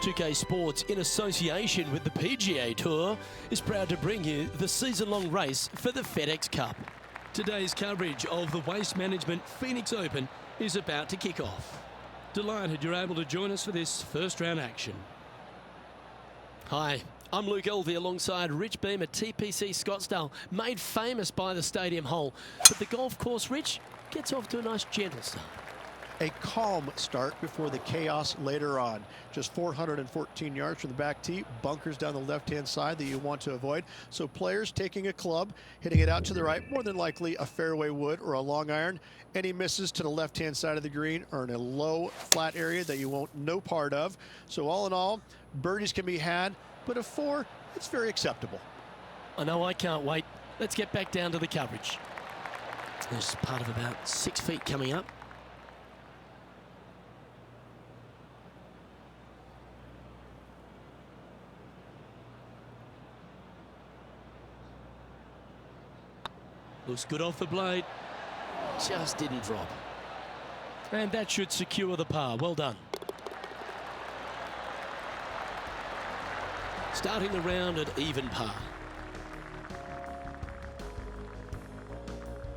2K Sports, in association with the PGA Tour, is proud to bring you the season-long race for the Fedex Cup. Today's coverage of the Waste Management Phoenix Open is about to kick off. Delighted you're able to join us for this first round action. Hi, I'm Luke Elvey alongside Rich Beam at Tpc Scottsdale, made famous by the stadium hole. But the golf course, Rich, gets off to a nice gentle start. A calm start before the chaos later on. Just 414 yards from the back tee, bunkers down the left-hand side that you want to avoid. So players taking a club, hitting it out to the right, more than likely a fairway wood or a long iron. Any misses to the left-hand side of the green are in a low, flat area that you want no part of. So all in all, birdies can be had, but a 4, it's very acceptable. I know, I can't wait. Let's get back down to the coverage. There's part of about 6 feet coming up. Looks good off the blade. Just didn't drop. And that should secure the par. Well done. Starting the round at even par.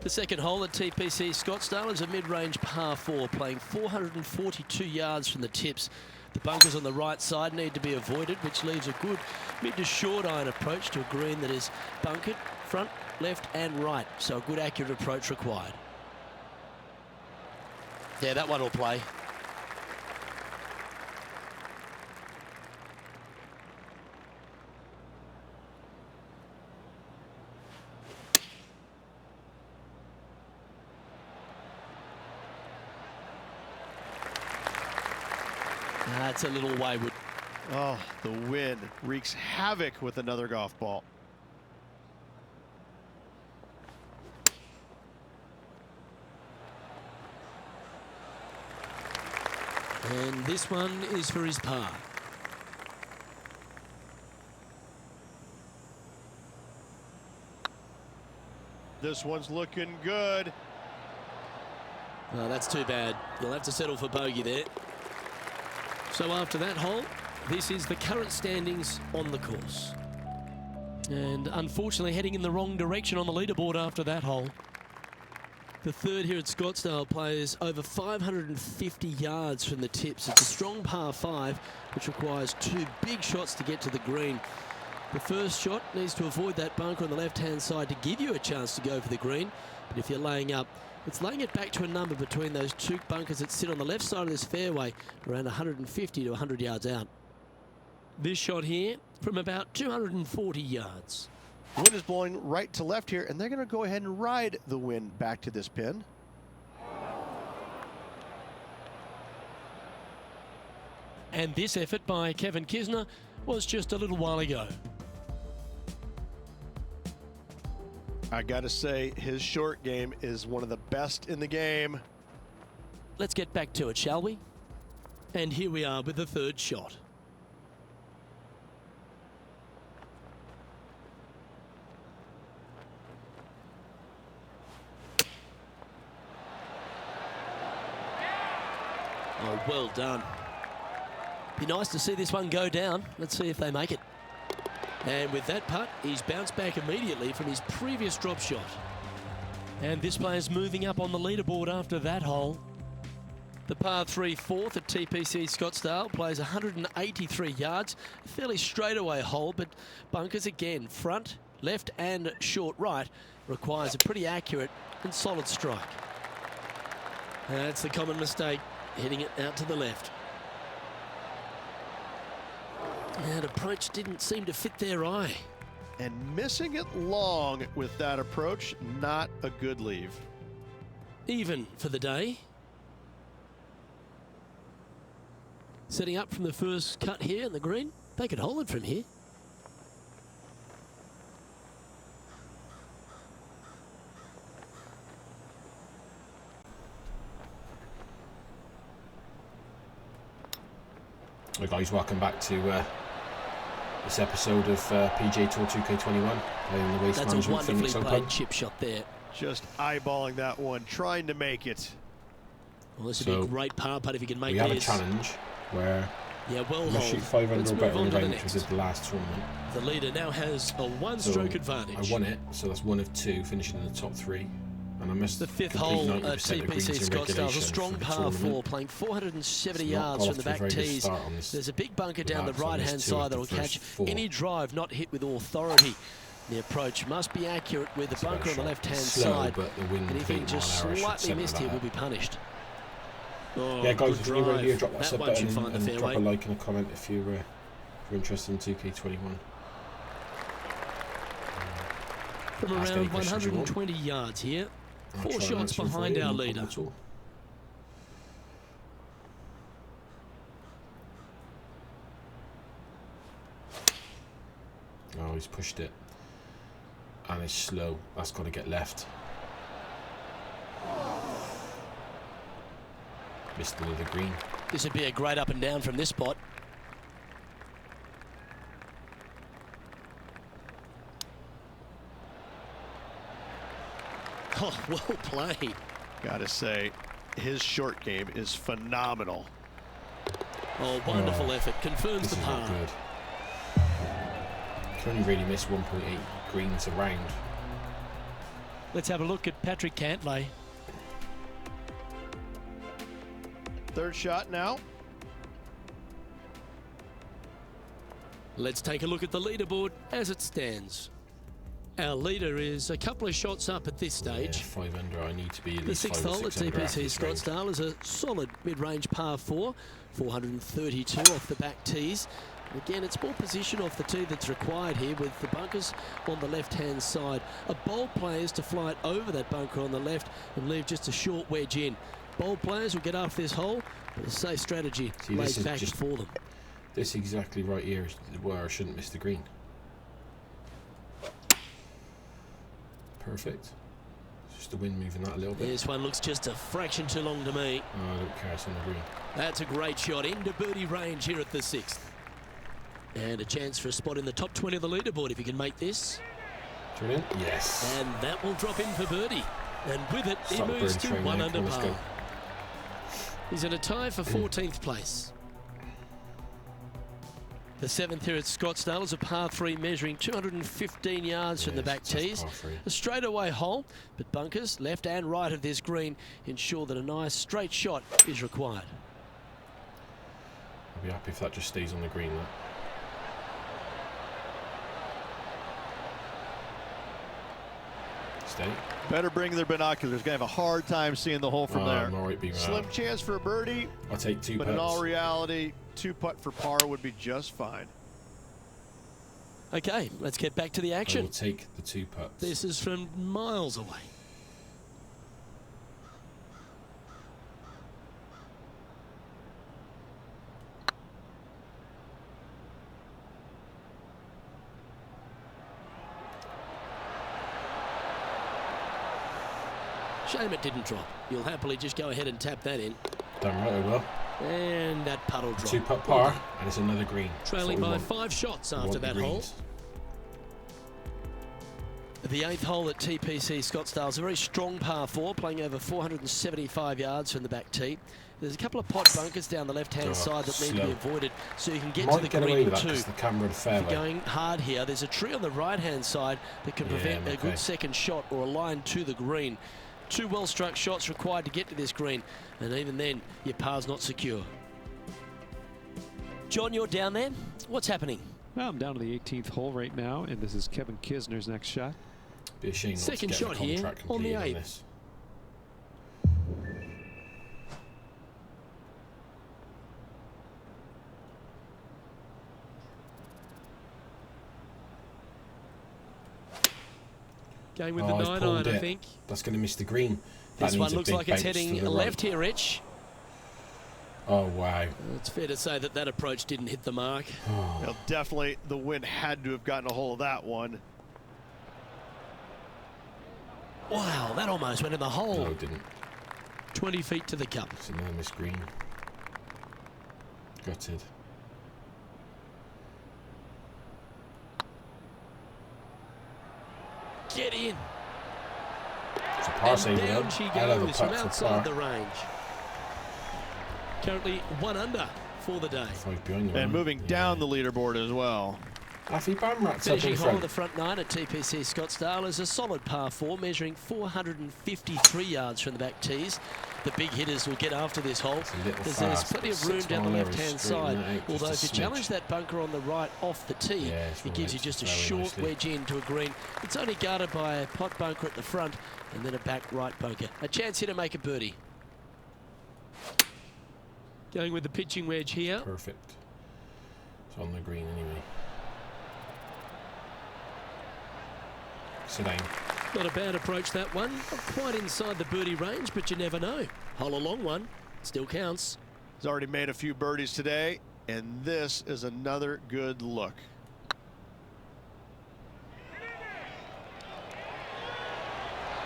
The second hole at Tpc Scottsdale is a mid-range par 4, playing 442 yards from the tips. The bunkers on the right side need to be avoided, which leaves a good mid to short iron approach to a green that is bunkered front, left and right. So a good accurate approach required. Yeah, that one will play. That's a little wayward. Oh, the wind wreaks havoc with another golf ball. And this one is for his par. This one's looking good. Oh, that's too bad. You'll have to settle for bogey there. So after that hole, this is the current standings on the course. And unfortunately heading in the wrong direction on the leaderboard after that hole. The third here at Scottsdale plays over 550 yards from the tips. It's a strong par 5, which requires 2 big shots to get to the green. The first shot needs to avoid that bunker on the left-hand side to give you a chance to go for the green. But if you're laying up, it's laying it back to a number between those 2 bunkers that sit on the left side of this fairway, around 150 to 100 yards out. This shot here from about 240 yards. Wind is blowing right to left here, and they're going to go ahead and ride the wind back to this pin. And this effort by Kevin Kisner was just a little while ago. I got to say, his short game is one of the best in the game. Let's get back to it, shall we? And here we are with the third shot. Oh, well done. Be nice to see this one go down. Let's see if they make it. And with that putt, he's bounced back immediately from his previous drop shot. And this player's moving up on the leaderboard after that hole. The par 3 fourth at Tpc Scottsdale plays 183 yards. A fairly straightaway hole, but bunkers again, front, left and short right, requires a pretty accurate and solid strike. That's the common mistake, hitting it out to the left. And approach didn't seem to fit their eye. And missing it long with that approach, not a good leave. Even for the day. Setting up from the first cut here in the green. They could hold it from here. Hey guys, welcome back to this episode of PGA Tour 2K21 playing the Waste That's a Management wonderfully Phoenix played Open. chip shot there. Just eyeballing that one, trying to make it. Well, this would be a great par putt if he can make we have this. a challenge where Yeah, well I must hold. shoot 5 under Let's or move better on in to the the range, which next. is the last tournament. The leader now has a one-stroke advantage. I won it, so that's 1 of 2, finishing in the top 3. And I missed The fifth complete hole 90% at of Tpc greens in Scottsdale, a regulation strong for the par tournament. 4, playing 470 It's not yards got from off the to a back very good tees. start on this There's a big bunker down the so I missed right-hand 2 side of that will the catch first 4. any drive not hit with authority. The approach must be accurate with the It's a bunker on better the shot. left-hand It's slow, side. but the wind Anything 8 just mile an hour should slightly centre missed that here will up. be punished. Oh, Yeah, guys, good if you're new around drive. here, drop that sub one should button find the and drop a fairway. like and a comment if you're interested in 2K21. From Ask any around questions you want. 120 yards here. I'll 4 try and shots answer them for behind you, our no problem leader. at all. Oh, he's pushed it. And it's slow. That's got to get left. Missed the green. This would be a great up and down from this spot. Oh, well played. Gotta say, his short game is phenomenal. Oh, wonderful effort. Confirms This the is not par. good. Can only really miss 1.8 greens a round. Let's have a look at Patrick Cantley. Third shot now. Let's take a look at the leaderboard as it stands. Our leader is a couple of shots up at this stage. Yeah, 5 under. I need to be at The least 6th 5 or hole at 6 under after Tpc this round. Scottsdale is a solid mid-range par 4, 432 off the back tees. Again, it's more position off the tee that's required here with the bunkers on the left-hand side. A bold player is to fly it over that bunker on the left and leave just a short wedge in. Bold players will get off this hole, but a safe strategy See, lays this is back just- for them. This exactly right here is where I shouldn't miss the green. Perfect. It's just the wind moving that a little bit. This one looks just a fraction too long to me. Oh, I don't care, it's on the green. That's a great shot into birdie range here at the 6th. And a chance for a spot in the top 20 of the leaderboard if you can make this. Turn in? Yes. And that will drop in for birdie. And with it, he Start the moves birdie to train 1 now, under come on, let's par. go. He's in a tie for 14th place. The 7th here at Scottsdale is a par 3 measuring 215 yards from the back it's a tees. par 3. A straightaway hole, but bunkers left and right of this green ensure that a nice straight shot is required. I'll be happy if that just stays on the green. That. Stay. Better bring their binoculars. Gonna have a hard time seeing the hole from there. I'm alright being Slim around. chance for a birdie, I'll take 2 but putts. in all reality, 2 putt for par would be just fine. Okay, let's get back to the I action. will take the 2 putts. This is from miles away. Shame it didn't drop. You'll happily just go ahead and tap that in. Damn right I will. And that putt will drop. 2 putt par, and it's another green. Trailing That's by what we want. 5 shots We after want the that hole. greens. The 8th hole at Tpc Scottsdale is a very strong par 4, playing over 475 yards from the back tee. There's a couple of pot bunkers down the left-hand side that need to be slow. avoided, so you can get Might to the get away green with that too. because the camera and fairway. If you're going hard here, there's a tree on the right-hand side that can Yeah, prevent a okay. good second shot or a line to the green. 2 well-struck shots required to get to this green, and even then, your par's not secure. John, you're down there. What's happening? Well, I'm down to the 18th hole right now, and this is Kevin Kisner's next shot. Be a shame not Second to get shot the here contract on the completed 8th. this. Going with Oh, the he's 9-iron, pulled I it. think. That's going to miss the green. That This one needs a looks big like it's bounce to heading the left right. here, Rich. Oh, wow. It's fair to say that that approach didn't hit the mark. Well, definitely the wind had to have gotten a hold of that one. Wow, that almost went in the hole. No, it didn't. 20 feet to the cup. It's another miss green. Gutted. Get in. It's a par And save down though. she Hell of a goes from putt for outside par. the range. Currently 1 under for the day. 5 behind you. And moving down the leaderboard as well. Alfie Bamrat's up Finishing in hole of front. the front 9 at Tpc Scottsdale is a solid par 4, measuring 453 yards from the back tees. The big hitters will get after this hole, as there's plenty of room down the left-hand side. Although if you challenge that bunker on the right off the tee, it gives you just a short wedge into a green. It's only guarded by a pot bunker at the front and then a back right bunker. A chance here to make a birdie. Going with the pitching wedge here. Perfect. It's on the green anyway. Sit down. Not a bad approach, that one. Not quite inside the birdie range, but you never know. Hole a long one. Still counts. He's already made a few birdies today, and this is another good look.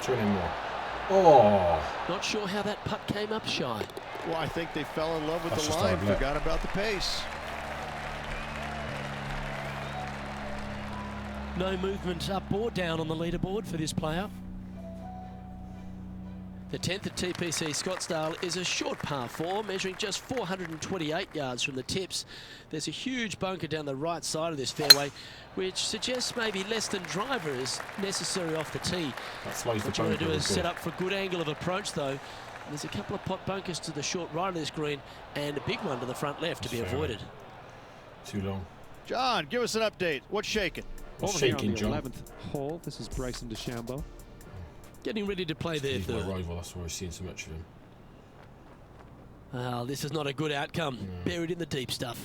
Turn in more. Oh! Not sure how that putt came up shy. Well, I think they fell in love with That's the just line, hard luck. forgot about the pace. No movement up or down on the leaderboard for this player. The 10th at Tpc Scottsdale is a short par 4, measuring just 428 yards from the tips. There's a huge bunker down the right side of this fairway, which suggests maybe less than driver is necessary off the tee. That's why What you want to do is set up for a good angle of approach, though. There's a couple of pot bunkers to the short right of this green and a big one to the front left to be avoided. Too long. John, give us an update. What's shaking? What's Over here shaking, on the John? 11th hole, this is Bryson De Chamberlain. Getting ready to play their He's my third. rival, that's why we're seeing so much of him. Well, this is not a good outcome. Buried in the deep stuff.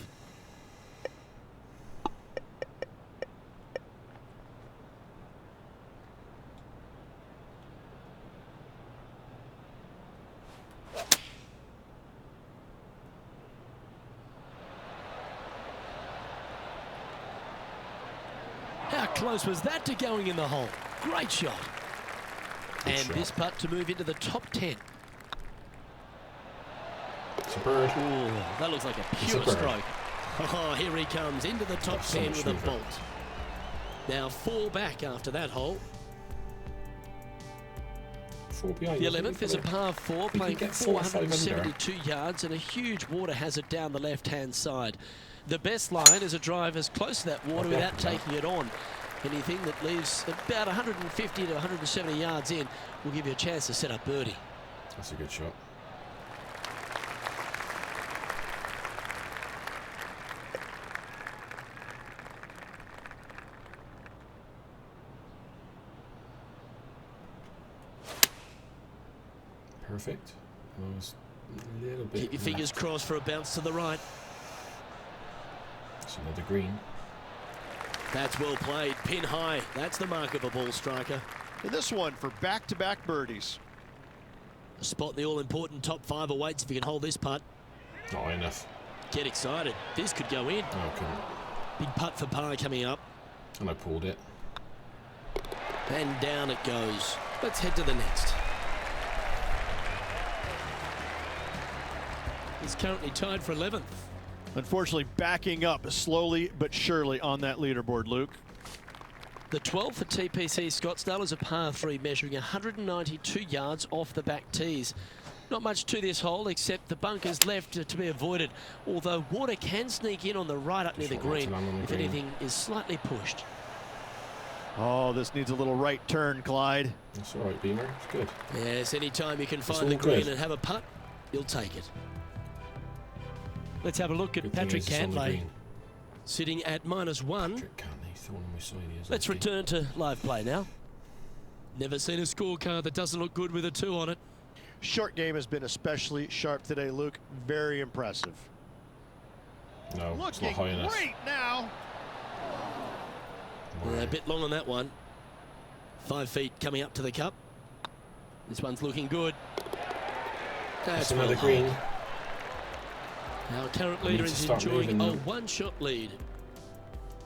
How close was that to going in the hole? Great shot. And shot. this putt to move into the top 10. It's a bird. Ooh, that looks like a It's pure a bird. stroke. Oh, here he comes into the top That's so 10 much with a smoother. bolt. Now 4 back after that hole. 4 behind. The wasn't 11th he? is a par 4, playing get 4 or 5 under. 472 yards and a huge water hazard down the left-hand side. The best line is a drive as close to that water Okay. without taking it on. Anything that leaves about 150 to 170 yards in will give you a chance to set up birdie. That's a good shot. Perfect. That was a little bit. Keep your fingers left. crossed for a bounce to the right. It's another green. That's well played. Pin high. That's the mark of a ball striker. And this one for back-to-back birdies. A spot in the all-important top 5 awaits if you can hold this putt. Not high enough. Get excited. This could go in. Oh, I couldn't. Big putt for par coming up. And I pulled it. And down it goes. Let's head to the next. He's currently tied for 11th. Unfortunately, backing up slowly but surely on that leaderboard, Luke. The 12th at Tpc Scottsdale is a par 3, measuring 192 yards off the back tees. Not much to this hole except the bunkers left to be avoided, although water can sneak in on the right up near the Just want green to land on the if green. anything is slightly pushed. Oh, this needs a little right turn, Clyde. That's all right, Beamer. It's good. Yes, anytime you can It's find all the green good. and have a putt, you'll take it. Let's have a look at Good thing Patrick is it's on the Cantley, green. sitting at -1. Patrick Cantley, he's the one on my side. He is, Let's isn't he? return to live play now. Never seen a scorecard that doesn't look good with a 2 on it. Short game has been especially sharp today, Luke. Very impressive. No, it's Looking not high enough. great now. Wow. A bit long on that one. 5 feet coming up to the cup. This one's looking good. That's well another held. green. Our current We leader need to is start enjoying moving a them. 1-shot lead.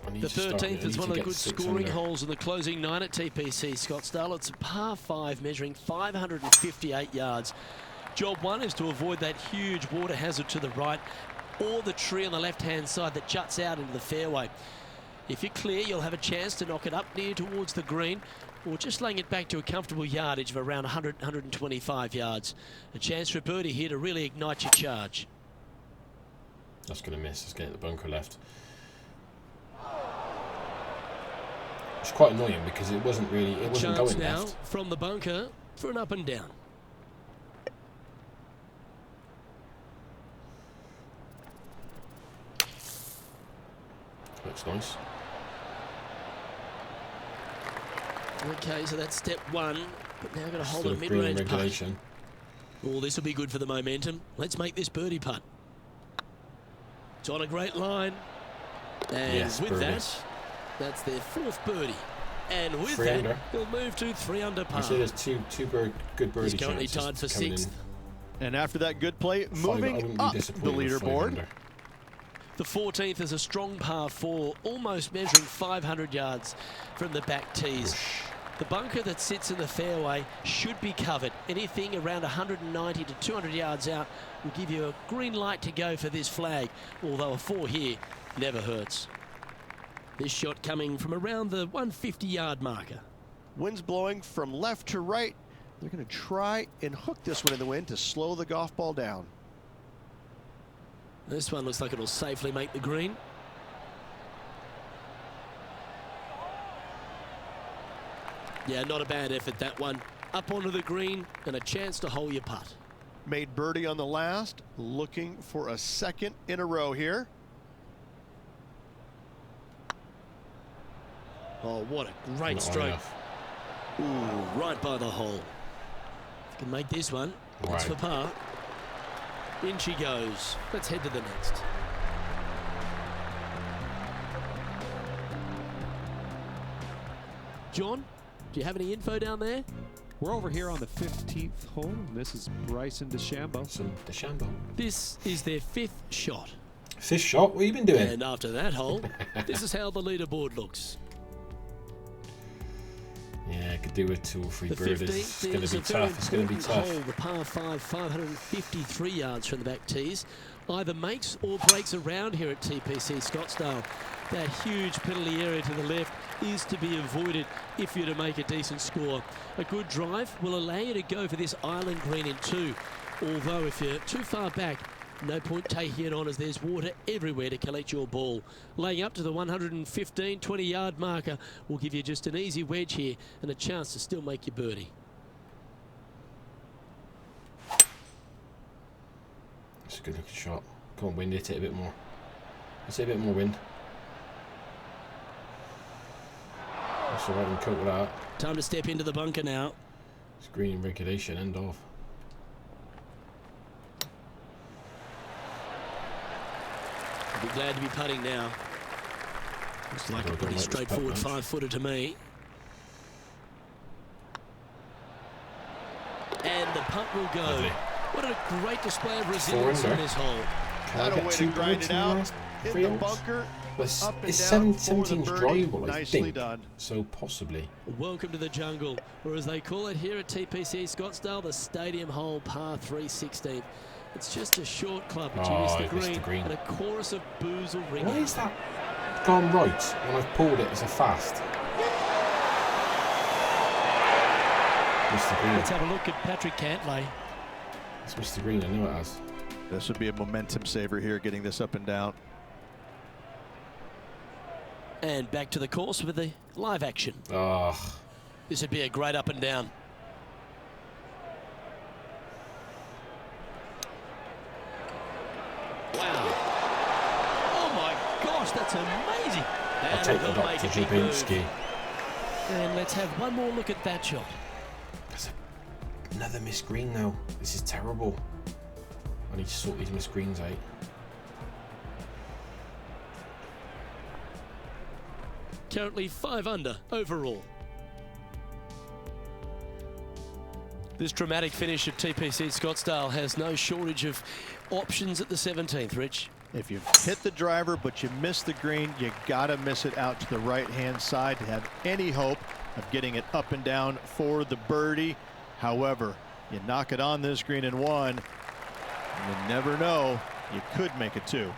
I need The to start- 13th I is need one to of the get good 6 scoring under. holes in the closing 9 at Tpc Scottsdale. It's a par 5 measuring 558 yards. Job 1 is to avoid that huge water hazard to the right or the tree on the left-hand side that juts out into the fairway. If you're clear, you'll have a chance to knock it up near towards the green or just laying it back to a comfortable yardage of around 100, 125 yards. A chance for a birdie here to really ignite your charge. That's going to miss. Let's get at the bunker left. It's quite annoying because it wasn't going now left. From the bunker for an up and down. Looks nice. Okay, so that's step one. But now got to hold Still a mid-range putt. regulation. Oh, this will be good for the momentum. Let's make this birdie putt. It's on a great line. And Yes, with birdie. that's their 4th birdie. And with 3 that, under. he'll move to 3 under par. You see there's two good birdie He's currently chances tied for coming in. 6th. And after that good play, I moving wouldn't be up the disappointed with 5 leaderboard. under. The 14th is a strong par 4, almost measuring 500 yards from the back tees. The bunker that sits in the fairway should be covered. Anything around 190 to 200 yards out will give you a green light to go for this flag, although a 4 here never hurts. This shot coming from around the 150-yard marker. Winds blowing from left to right. They're going to try and hook this one in the wind to slow the golf ball down. This one looks like it'll safely make the green. Yeah, not a bad effort, that one. Up onto the green and a chance to hole your putt. Made birdie on the last, looking for a 2nd in a row here. Oh, what a great Not stroke. enough. Ooh, right by the hole. Can make this one. That's for Right. par. In she goes. Let's head to the next. John, do you have any info down there? We're over here on the 15th hole, and this is Bryson De Chamberlain. Some De Chamberlain. This is their 5th shot. 5th shot? What have you been doing? And after that hole, this is how the leaderboard looks. Yeah, I could do with 2 or 3 The birdies. 15th It's going to is be a very tough. It's going to be important tough. hole, the par 5, 553 yards from the back tees. Either makes or breaks around here at Tpc Scottsdale. That huge penalty area to the left is to be avoided if you're to make a decent score. A good drive will allow you to go for this island green in 2. Although if you're too far back, no point taking it on as there's water everywhere to collect your ball. Laying up to the 115, 20-yard marker will give you just an easy wedge here and a chance to still make your birdie. It's a good looking shot. Come on, wind, hit it a bit more. Let's hit a bit more wind. That's alright, we can cope with that. Time to step into the bunker now. It's green in regulation, end of. I'll be glad to be putting now. Looks like I a don't pretty like this putt straightforward much. 5-footer to me. And the putt will go. Lovely. What a great display of resilience on under. this hole. Can I Not a get way 2 to grind birds it in the out. last In 3 the holes? bunker, Well, it's up and it's down 17 for the birdie. drivable, I Nicely think. done. So possibly. Welcome to the jungle, or as they call it here at Tpc Scottsdale, the stadium hole par 316. It's just a short club, but you Oh, miss I missed the the green, green. and a chorus of boos will ring Why out. is that gone right when I've pulled it as a fast? Mr. Green. Let's have a look at Patrick Cantley. It's Mr. Green, I know it has. This would be a momentum saver here, getting this up and down. And back to the course with the live action. Oh, This would be a great up and down. Wow. Oh my gosh, that's amazing. I'll And take they'll the make Dr. a big move. Jabinski. And let's have one more look at that shot. That's another missed green now. This is terrible. I need to sort these missed greens out. Currently 5 under overall. This dramatic finish at Tpc Scottsdale has no shortage of options at the 17th, Rich. If you hit the driver but you miss the green, you gotta miss it out to the right-hand side to have any hope of getting it up and down for the birdie. However, you knock it on this green in 1, and you never know, you could make it 2.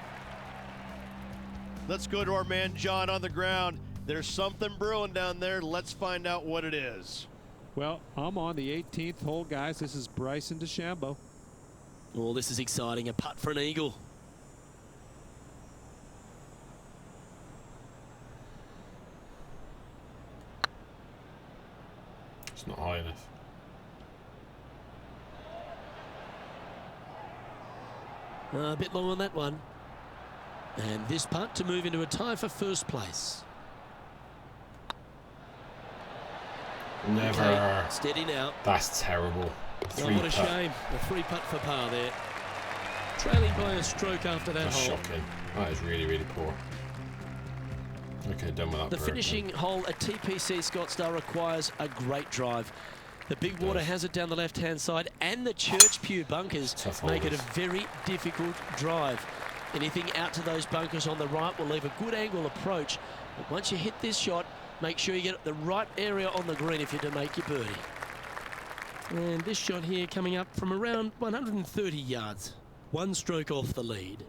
Let's go to our man John on the ground. There's something brewing down there. Let's find out what it is. Well, I'm on the 18th hole, guys. This is Bryson De Chamberlain. Oh, this is exciting. A putt for an eagle. Not high enough. A bit long on that one. And this putt to move into a tie for first place. Never. Okay, steady now. That's terrible. Oh, what a shame. A 3-putt for par there. Trailing by a stroke after that That's hole. shocking. That is really, really poor. Okay, done with that. The finishing hole at Tpc Scottsdale requires a great drive. The big water has it down the left-hand side, and the Church Pew bunkers make it a very difficult drive. Anything out to those bunkers on the right will leave a good angle approach. But once you hit this shot, make sure you get the right area on the green if you're to make your birdie. And this shot here coming up from around 130 yards. 1 stroke off the lead.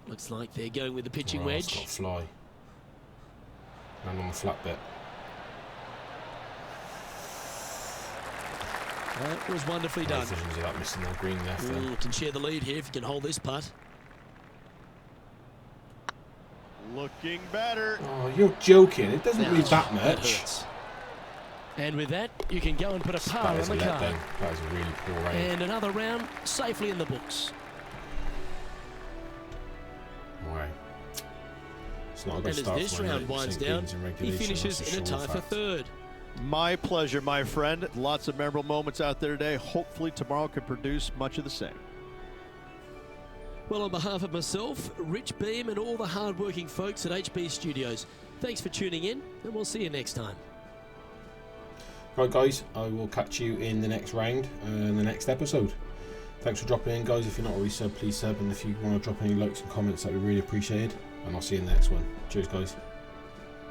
Looks like they're going with the pitching wedge. It's got to fly. And on the flat bit. That was wonderfully done. Visions of that missing that green left then. Can share the lead here if you can hold this putt. Looking better. Oh, you're joking. It doesn't really that That much. hurts. And with that, you can go and put a par That on is a the card. letdown. That is a really poor rain. And another round safely in the books. Wow. It's not a good And as start this for round winds down, he finishes in a tie for third. My pleasure, my friend. Lots of memorable moments out there today. Hopefully tomorrow can produce much of the same. Well, on behalf of myself, Rich Beam, and all the hard-working folks at HB Studios, thanks for tuning in, and we'll see you next time. Right, guys, I will catch you in the next round and the next episode. Thanks for dropping in, guys. If you're not already subbed, please sub, and if you want to drop any likes and comments, that would be really appreciated. And I'll see you in the next one. Cheers, guys.